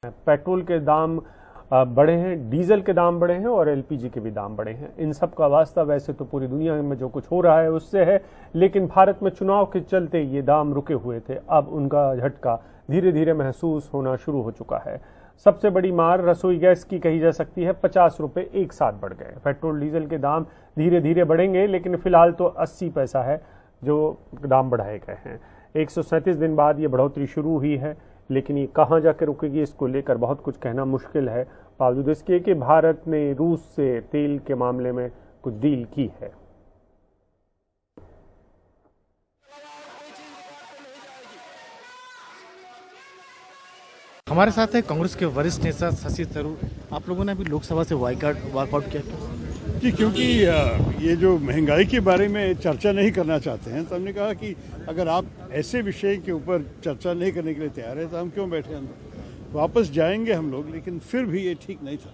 Petrol के दाम बढ़े हैं, डीजल के दाम बढ़े हैं और एलपीजी के भी दाम बढ़े हैं। इन सब का वास्ता वैसे तो पूरी दुनिया में जो कुछ हो रहा है उससे है, लेकिन भारत में चुनाव के चलते ये दाम रुके हुए थे। अब उनका झटका धीरे धीरे महसूस होना शुरू हो चुका है। सबसे बड़ी मार रसोई गैस की कही जा सकती है। 50 रुपए एक साथ बढ़ गए। पेट्रोल डीजल के दाम धीरे धीरे बढ़ेंगे, लेकिन फिलहाल तो 80 पैसा है जो दाम बढ़ाए गए हैं। 137 दिन बाद ये बढ़ोतरी शुरू हुई है, लेकिन ये कहाँ जाकर रुकेगी इसको लेकर बहुत कुछ कहना मुश्किल है, बावजूद इसके कि भारत ने रूस से तेल के मामले में कुछ डील की है। हमारे साथ है कांग्रेस के वरिष्ठ नेता शशि थरूर। आप लोगों ने अभी लोकसभा से वॉकआउट किया क्यों? जी, क्योंकि ये जो महंगाई के बारे में चर्चा नहीं करना चाहते हैं, तो हमने कहा कि अगर आप ऐसे विषय के ऊपर चर्चा नहीं करने के लिए तैयार है तो हम क्यों बैठे अंदर। वापस जाएंगे हम लोग, लेकिन फिर भी ये ठीक नहीं था,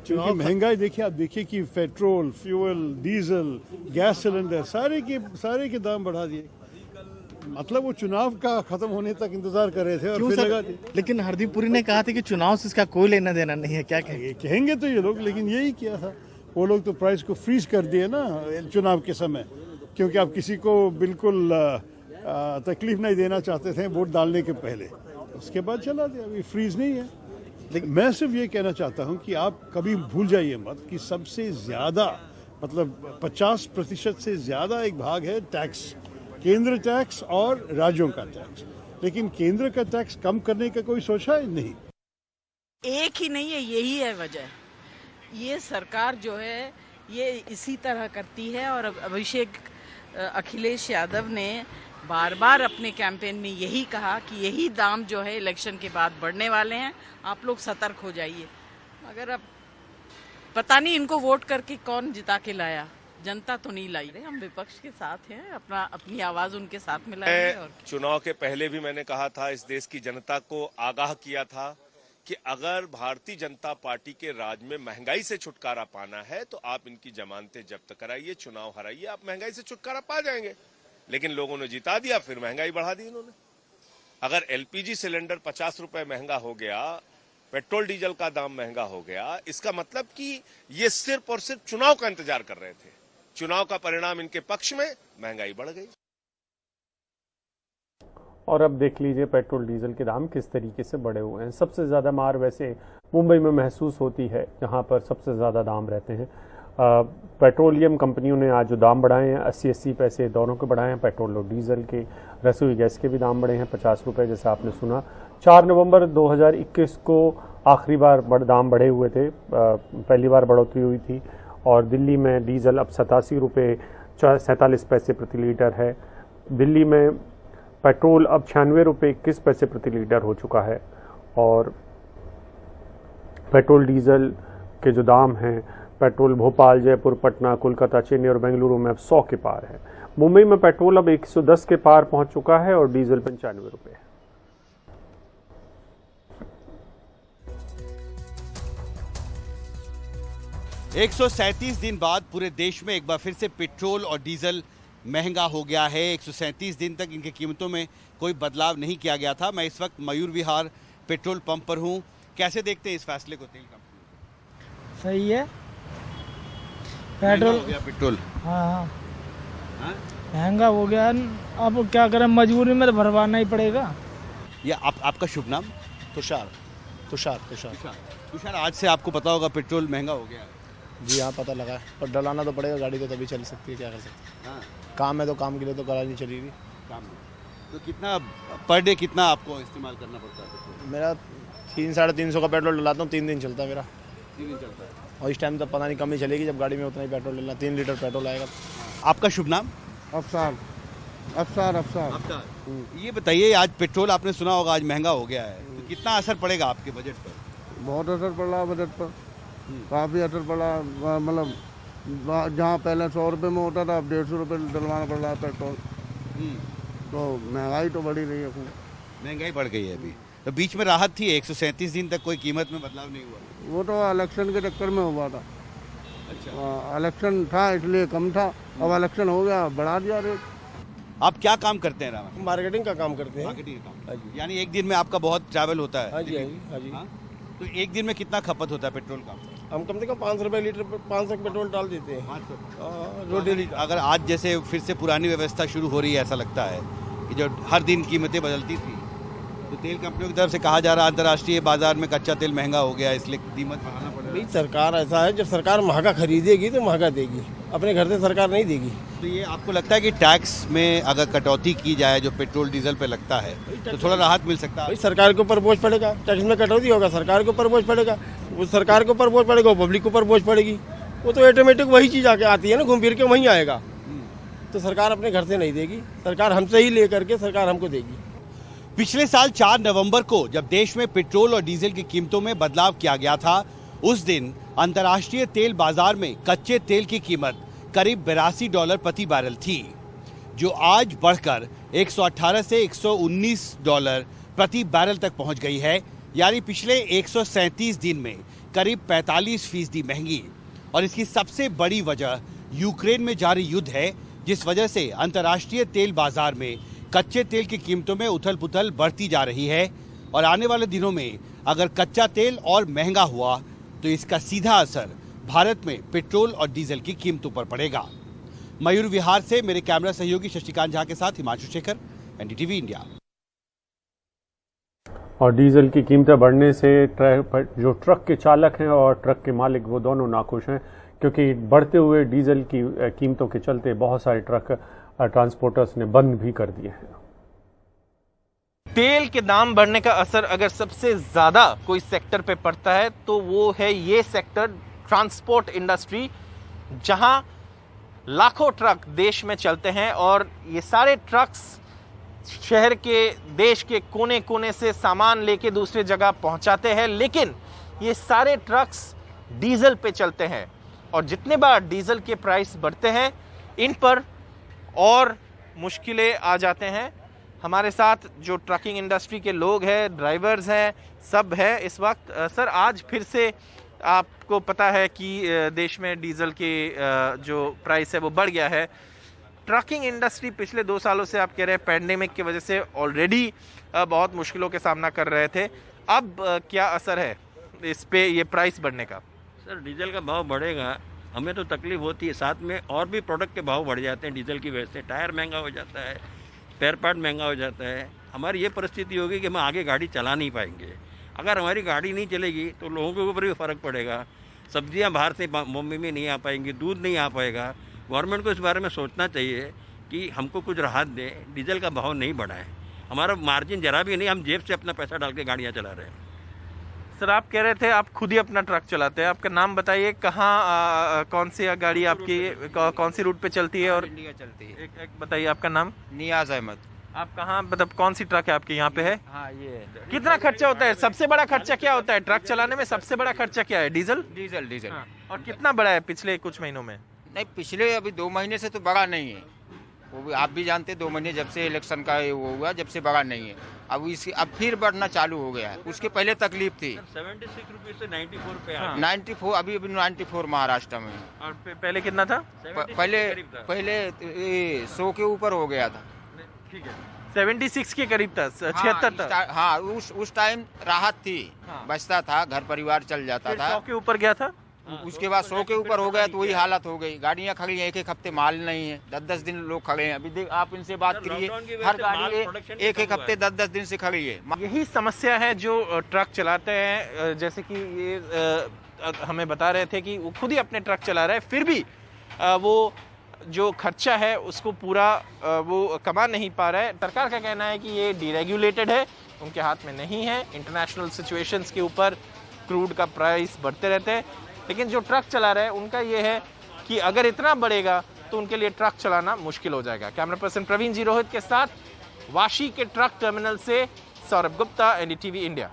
क्योंकि महंगाई देखिए, आप देखिए कि petrol, fuel, diesel, gas cylinder सारे के दाम बढ़ा दिए। मतलब वो चुनाव का खत्म होने तक इंतजार कर रहे थे और फिर लगा दिए। लेकिन हरदीप पुरी ने कहा था कि चुनाव से इसका कोई लेना देना नहीं है। क्या कहेंगे तो ये लोग, लेकिन यही किया था वो लोग, तो प्राइस को फ्रीज कर दिए ना चुनाव के समय, क्योंकि आप किसी को बिल्कुल तकलीफ नहीं देना चाहते थे वोट डालने के पहले। उसके बाद चला दिया, अभी फ्रीज नहीं है। लेकिन मैं सिर्फ ये कहना चाहता हूँ कि आप कभी भूल जाइए मत कि सबसे ज्यादा, मतलब 50% से ज्यादा एक भाग है टैक्स, केंद्र टैक्स और राज्यों का टैक्स। लेकिन केंद्र का टैक्स कम करने का कोई सोचा है नहीं। एक ही नहीं है, यही है वजह। ये सरकार जो है ये इसी तरह करती है, और अखिलेश यादव ने बार बार अपने कैंपेन में यही कहा कि यही दाम जो है इलेक्शन के बाद बढ़ने वाले हैं, आप लोग सतर्क हो जाइए। मगर अब पता नहीं इनको वोट करके कौन जिता के लाया, जनता तो नहीं लाई। हम विपक्ष के साथ हैं, अपनी आवाज उनके साथ में लाएंगे। और चुनाव के पहले भी मैंने कहा था, इस देश की जनता को आगाह किया था कि अगर भारतीय जनता पार्टी के राज में महंगाई से छुटकारा पाना है तो आप इनकी जमानतें जब्त कराइए, चुनाव हराइए, आप महंगाई से छुटकारा पा जाएंगे। लेकिन लोगों ने जिता दिया, फिर महंगाई बढ़ा दी इन्होंने। अगर एलपीजी सिलेंडर 50 रुपए महंगा हो गया, पेट्रोल डीजल का दाम महंगा हो गया, इसका मतलब कि ये सिर्फ और सिर्फ चुनाव का इंतजार कर रहे थे। चुनाव का परिणाम इनके पक्ष में, महंगाई बढ़ गई। और अब देख लीजिए पेट्रोल डीजल के दाम किस तरीके से बढ़े हुए हैं। सबसे ज़्यादा मार वैसे मुंबई में महसूस होती है, जहां पर सबसे ज़्यादा दाम रहते हैं। पेट्रोलियम कंपनियों ने आज जो दाम बढ़ाए हैं 80-80 पैसे दोनों के बढ़ाए हैं। पेट्रोल और डीजल के, रसोई गैस के भी दाम बढ़े हैं 50 रुपये, जैसा आपने सुना। 4 नवंबर 2021 को आखिरी बार दाम बढ़े हुए थे, पहली बार बढ़ोतरी हुई थी। और दिल्ली में डीजल अब 87 रुपये 47 पैसे प्रति लीटर है। दिल्ली में पेट्रोल अब 96 रुपये 21 पैसे प्रति लीटर हो चुका है। और पेट्रोल डीजल के जो दाम हैं, पेट्रोल भोपाल, जयपुर, पटना, कोलकाता, चेन्नई और बेंगलुरु में अब 100 के पार है। मुंबई में पेट्रोल अब 110 के पार पहुंच चुका है और डीजल 95 रुपये है। एक 137 दिन बाद पूरे देश में एक बार फिर से पेट्रोल और डीजल महंगा हो गया है। 137 दिन तक इनकी कीमतों में कोई बदलाव नहीं किया गया था। मैं इस वक्त मयूर विहार पेट्रोल पंप पर हूं। कैसे देखते हैं इस फैसले को तेल कंपनी? सही है। पेट्रोल हाँ महंगा हो गया। अब क्या करें, मजबूरी में तो भरवाना ही पड़ेगा। ये आपका शुभ नाम? तुषार। तुषार, आज से आपको पता होगा पेट्रोल महंगा हो गया है। जी हाँ, पता लगा है, पर डलाना तो पड़ेगा गाड़ी को, तभी चल सकती है। क्या कर सकते हैं। हाँ। काम है तो काम के लिए तो गाड़ी नहीं चलेगी। काम में तो कितना पर डे कितना आपको इस्तेमाल करना पड़ता है पेट्रोल? मेरा 300-350 का पेट्रोल डलाता हूँ, 3 दिन चलता है मेरा। 3 दिन चलता है। और इस टाइम तो पता नहीं कम ही चलेगी, जब गाड़ी में उतना ही पेट्रोल डलना, 3 लीटर पेट्रोल आएगा। आपका शुभ नाम? अफसार। ये बताइए, आज पेट्रोल आपने सुना होगा आज महंगा हो गया है, तो कितना असर पड़ेगा आपके बजट पर? बहुत असर पड़ रहा है बजट पर, काफ़ी असर पड़ा। मतलब जहाँ पहले 100 रुपये में होता था, अब 150 रुपये डलवाना पड़ रहा है पेट्रोल। तो महंगाई तो बढ़ी रही है। महंगाई बढ़ गई है अभी, तो बीच में राहत थी, 137 दिन तक कोई कीमत में बदलाव नहीं हुआ। वो तो इलेक्शन के चक्कर में हुआ था। अच्छा। इलेक्शन था इसलिए कम था, अब इलेक्शन हो गया बढ़ा दिया रेट। आप क्या काम करते हैं रामा? मार्केटिंग का काम करते हैं। मार्केटिंग का हाँ काम, जी। यानी एक दिन में आपका बहुत ट्रैवल होता है? हाँ जी, हाँ जी, हाँ जी। हाँ? तो एक दिन में कितना खपत होता है पेट्रोल का? हम कम से कम 500 रुपये लीटर 500 पेट्रोल डाल देते हैं। 500। जो डेली अगर आज जैसे फिर से पुरानी व्यवस्था शुरू हो रही है, ऐसा लगता है कि जो हर दिन कीमतें बदलती थी, तो तेल कंपनियों की तरफ से कहा जा रहा है अंतर्राष्ट्रीय बाजार में कच्चा तेल महंगा हो गया, इसलिए कीमत बढ़ाना पड़ेगा। भाई सरकार ऐसा है, जब सरकार महंगा खरीदेगी तो महंगा देगी, अपने घर से सरकार नहीं देगी। तो ये आपको लगता है कि टैक्स में अगर कटौती की जाए जो पेट्रोल डीजल पे लगता है तो थोड़ा राहत मिल सकता है? भाई सरकार के ऊपर बोझ पड़ेगा, टैक्स में कटौती होगा, सरकार के ऊपर बोझ पड़ेगा, वो सरकार के ऊपर बोझ पड़ेगा, पब्लिक के ऊपर बोझ पड़ेगी। वो तो ऑटोमेटिक वही चीज़ आके आती है ना, घूम फिर के वहीं आएगा। तो सरकार अपने घर से नहीं देगी, सरकार हमसे ही लेकर के सरकार हमको देगी। पिछले साल 4 नवंबर को जब देश में पेट्रोल और डीजल की कीमतों में बदलाव किया गया था, उस दिन अंतर्राष्ट्रीय तेल बाजार में कच्चे तेल की कीमत करीब $82 प्रति बैरल थी, जो आज बढ़कर 118 से $119 प्रति बैरल तक पहुंच गई है। यानी पिछले 137 दिन में करीब 45% महंगी। और इसकी सबसे बड़ी वजह यूक्रेन में जारी युद्ध है, जिस वजह से अंतर्राष्ट्रीय तेल बाजार में कच्चे तेल की कीमतों में उथल पुथल बढ़ती जा रही है। और आने वाले दिनों में अगर कच्चा तेल और महंगा हुआ तो इसका सीधा असर भारत में पेट्रोल और डीजल की कीमतों पर पड़ेगा। मयूर विहार से मेरे कैमरा सहयोगी शशिकांत झा के साथ हिमांशु शेखर, एनडीटीवी इंडिया। और डीजल की कीमतें बढ़ने से जो ट्रक के चालक हैं और ट्रक के मालिक वो दोनों नाखुश हैं, क्योंकि बढ़ते हुए डीजल की कीमतों के चलते बहुत सारे ट्रक ट्रांसपोर्टर्स ने बंद भी कर दिए हैं। तेल के दाम बढ़ने का असर अगर सबसे ज्यादा कोई सेक्टर पे पड़ता है तो वो है ये सेक्टर, ट्रांसपोर्ट इंडस्ट्री, जहां लाखों ट्रक देश में चलते हैं और ये सारे ट्रक्स शहर के, देश के कोने कोने से सामान लेके दूसरे जगह पहुंचाते हैं। लेकिन ये सारे ट्रक्स डीजल पे चलते हैं और जितने बार डीजल के प्राइस बढ़ते हैं, इन पर और मुश्किलें आ जाते हैं। हमारे साथ जो ट्रकिंग इंडस्ट्री के लोग हैं, ड्राइवर्स हैं, सब है इस वक्त। सर, आज फिर से आपको पता है कि देश में डीजल के जो प्राइस है वो बढ़ गया है। ट्रकिंग इंडस्ट्री पिछले 2 सालों से आप कह रहे हैं पैंडेमिक की वजह से ऑलरेडी बहुत मुश्किलों का सामना कर रहे थे। अब क्या असर है इस पे ये प्राइस बढ़ने का? सर, डीजल का भाव बढ़ेगा, हमें तो तकलीफ होती है, साथ में और भी प्रोडक्ट के भाव बढ़ जाते हैं डीजल की वजह से। टायर महंगा हो जाता है, स्पेयर पार्ट महंगा हो जाता है। हमारी ये परिस्थिति होगी कि हम आगे गाड़ी चला नहीं पाएंगे। अगर हमारी गाड़ी नहीं चलेगी तो लोगों के ऊपर भी फ़र्क पड़ेगा। सब्जियां बाहर से मुंबई में नहीं आ पाएंगी, दूध नहीं आ पाएगा। गवर्नमेंट को इस बारे में सोचना चाहिए कि हमको कुछ राहत दे, डीजल का भाव नहीं बढ़ाए। हमारा मार्जिन जरा भी नहीं, हम जेब से अपना पैसा डाल के गाड़ियाँ चला रहे हैं। सर, आप कह रहे थे आप खुद ही अपना ट्रक चलाते हैं, आपका नाम बताइए, कहाँ कौन सी गाड़ी आपकी कौन सी रूट पे चलती है? और इंडिया चलती है। एक बताइए आपका नाम। नियाज अहमद। आप कहाँ, मतलब कौन सी ट्रक है आपके यहाँ पे है? हाँ, ये है। कितना खर्चा होता है? सबसे बड़ा खर्चा क्या होता है ट्रक चलाने में? सबसे बड़ा खर्चा क्या है? डीजल। डीजल। हाँ। और कितना बढ़ा है पिछले कुछ महीनों में? नहीं, पिछले अभी 2 महीने से तो बढ़ा नहीं है, वो भी आप भी जानते, 2 महीने जब से इलेक्शन का वो हुआ, जब से बढ़ा नहीं है। अब फिर बढ़ना चालू हो गया है। उसके पहले तकलीफ थी। 76 रुपये से 94 पे। 94, अभी 94 महाराष्ट्र में। और पहले कितना था? पहले 100 के ऊपर हो गया था। ठीक है, 76 के करीब था, 76 था। हाँ, उस टाइम राहत थी, बचता था, घर परिवार चल जाता था। 100 के ऊपर गया था। उसके बाद 100 के ऊपर हो गया तो वही हालत हो गई। गाड़ियां खड़ी हैं, एक हफ्ते माल नहीं है, 10 दिन लोग खड़े हैं। अभी देख, आप इनसे बात करिए, हर गाड़ी एक हफ्ते 10 दिन से खड़ी है। यही समस्या है जो ट्रक चलाते हैं, जैसे कि ये हमें बता रहे थे कि वो खुद ही अपने ट्रक चला रहे हैं, फिर भी वो जो खर्चा है उसको पूरा वो कमा नहीं पा रहा है। सरकार का कहना है कि ये डीरेगुलेटेड है, उनके हाथ में नहीं है। इंटरनेशनल सिचुएशंस के ऊपर क्रूड का प्राइस बढ़ते रहते हैं, लेकिन जो ट्रक चला रहे हैं उनका ये है कि अगर इतना बढ़ेगा तो उनके लिए ट्रक चलाना मुश्किल हो जाएगा। कैमरा पर्सन प्रवीण जी रोहित के साथ वाशी के ट्रक टर्मिनल से सौरभ गुप्ता, एनडीटीवी इंडिया।